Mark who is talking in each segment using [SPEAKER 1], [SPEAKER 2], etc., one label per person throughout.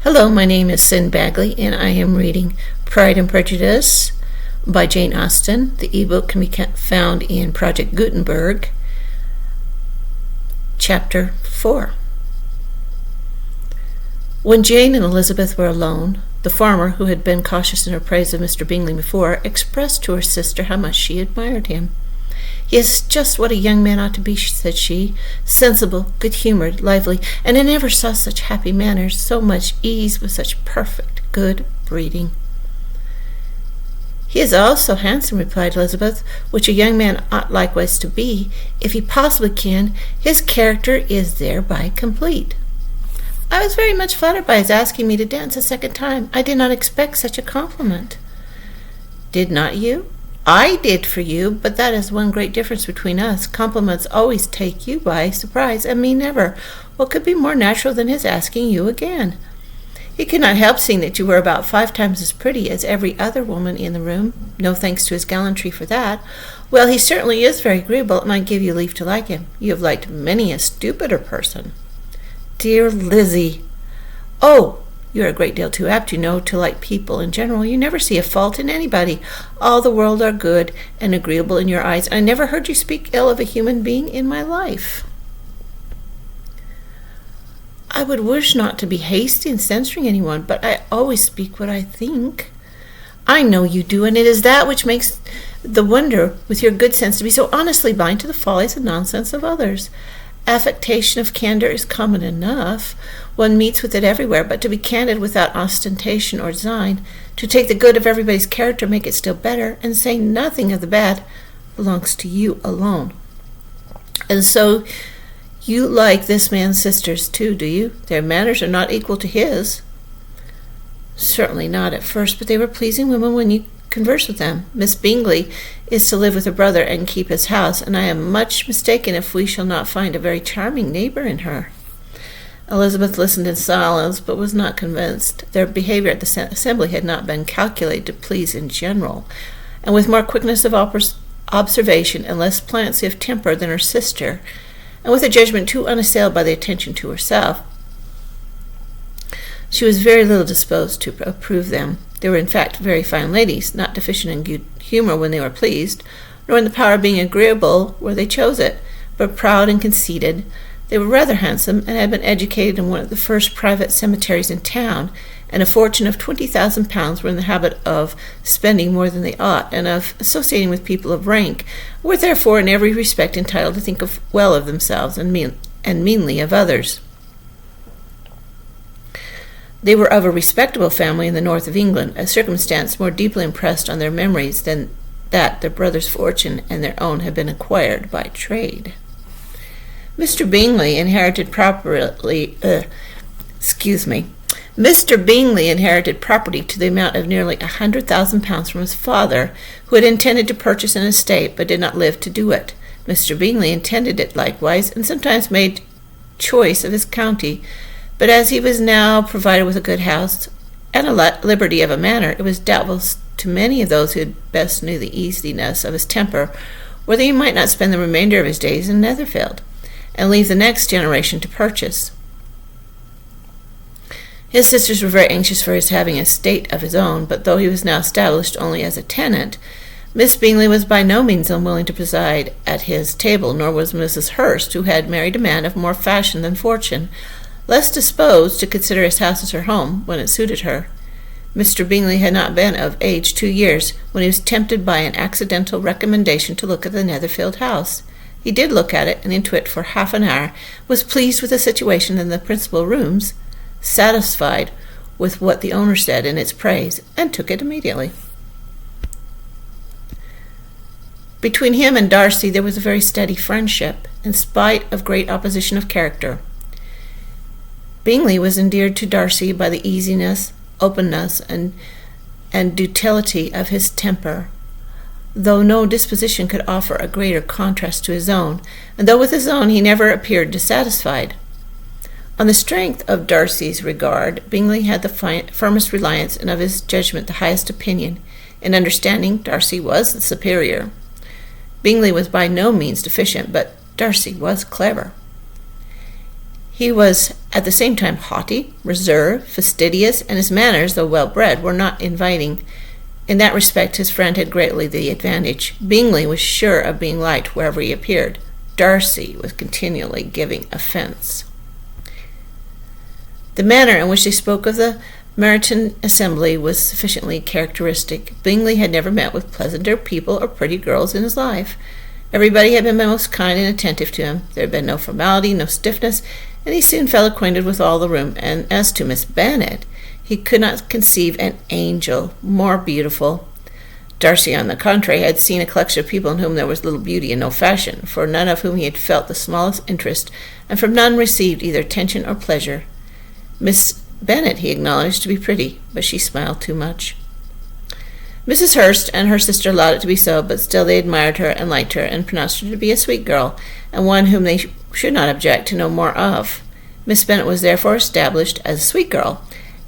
[SPEAKER 1] Hello, my name is Sin Bagley, and I am reading Pride and Prejudice by Jane Austen. The ebook can be found in Project Gutenberg, Chapter 4. When Jane and Elizabeth were alone, the farmer, who had been cautious in her praise of Mr. Bingley before, expressed to her sister how much she admired him. "He is just what a young man ought to be," said she, "sensible, good-humored, lively, and I never saw such happy manners, so much ease, with such perfect good breeding." "He is also handsome," replied Elizabeth, "which a young man ought likewise to be, if he possibly can. His character is thereby complete." "I was very much flattered by his asking me to dance a second time. I did not expect such a compliment." "Did not you? I did for you, but that is one great difference between us. Compliments always take you by surprise, and me never. What could be more natural than his asking you again? He could not help seeing that you were about 5 times as pretty as every other woman in the room. No thanks to his gallantry for that. Well, he certainly is very agreeable, and I give you leave to like him. You have liked many a stupider person." "Dear Lizzie!" "Oh, you're a great deal too apt, you know, to like people in general. You never see a fault in anybody. All the world are good and agreeable in your eyes. I never heard you speak ill of a human being in my life." "I would wish not to be hasty in censuring anyone, but I always speak what I think." "I know you do, and it is that which makes the wonder with your good sense to be so honestly blind to the follies and nonsense of others. Affectation of candor is common enough. One meets with it everywhere, but to be candid without ostentation or design, to take the good of everybody's character, make it still better, and say nothing of the bad, belongs to you alone. And so you like this man's sisters too, do you? Their manners are not equal to his." "Certainly not at first, but they were pleasing women when you converse with them. Miss Bingley is to live with her brother and keep his house, and I am much mistaken if we shall not find a very charming neighbor in her." Elizabeth listened in silence, but was not convinced. Their behavior at the assembly had not been calculated to please in general, and with more quickness of observation and less pliancy of temper than her sister, and with a judgment too unassailed by the attention to herself, she was very little disposed to approve them. They were in fact very fine ladies, not deficient in good humor when they were pleased, nor in the power of being agreeable where they chose it, but proud and conceited. They were rather handsome, and had been educated in one of the first private cemeteries in town, and a fortune of £20,000 were in the habit of spending more than they ought, and of associating with people of rank, were therefore in every respect entitled to think well of themselves and meanly of others. They were of a respectable family in the north of England, a circumstance more deeply impressed on their memories than that their brother's fortune and their own had been acquired by trade. Mr. Bingley inherited property to the amount of nearly £100,000 from his father, who had intended to purchase an estate but did not live to do it. Mr. Bingley intended it likewise, and sometimes made choice of his county, but as he was now provided with a good house and a liberty of a manor, it was doubtful to many of those who best knew the easiness of his temper whether he might not spend the remainder of his days in Netherfield, and leave the next generation to purchase. His sisters were very anxious for his having a estate of his own, but though he was now established only as a tenant, Miss Bingley was by no means unwilling to preside at his table, nor was Mrs. Hurst, who had married a man of more fashion than fortune, less disposed to consider his house as her home when it suited her. Mr. Bingley had not been of age 2 years when he was tempted by an accidental recommendation to look at the Netherfield house. He did look at it, and into it for half an hour, was pleased with the situation in the principal rooms, satisfied with what the owner said in its praise, and took it immediately. Between him and Darcy there was a very steady friendship, in spite of great opposition of character. Bingley was endeared to Darcy by the easiness, openness, and ductility of his temper, though no disposition could offer a greater contrast to his own, and though with his own he never appeared dissatisfied. On the strength of Darcy's regard, Bingley had the firmest reliance, and of his judgment the highest opinion. In understanding, Darcy was the superior. Bingley was by no means deficient, but Darcy was clever. He was at the same time haughty, reserved, fastidious, and his manners, though well-bred, were not inviting. In that respect, his friend had greatly the advantage. Bingley was sure of being liked wherever he appeared. Darcy was continually giving offence. The manner in which they spoke of the Meryton assembly was sufficiently characteristic. Bingley had never met with pleasanter people or pretty girls in his life. Everybody had been most kind and attentive to him. There had been no formality, no stiffness, and he soon fell acquainted with all the room. And as to Miss Bennet, he could not conceive an angel more beautiful. Darcy, on the contrary, had seen a collection of people in whom there was little beauty and no fashion, for none of whom he had felt the smallest interest, and from none received either attention or pleasure. Miss Bennet he acknowledged to be pretty, but she smiled too much. Mrs. Hurst and her sister allowed it to be so, but still they admired her and liked her, and pronounced her to be a sweet girl, and one whom they should not object to know more of. Miss Bennet was therefore established as a sweet girl,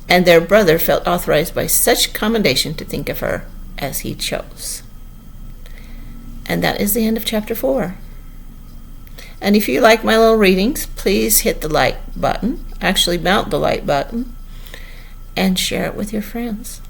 [SPEAKER 1] and their brother felt authorized by such commendation to think of her as he chose. And that is the end of chapter 4. And if you like my little readings, please hit the like button, actually mount the like button, and share it with your friends.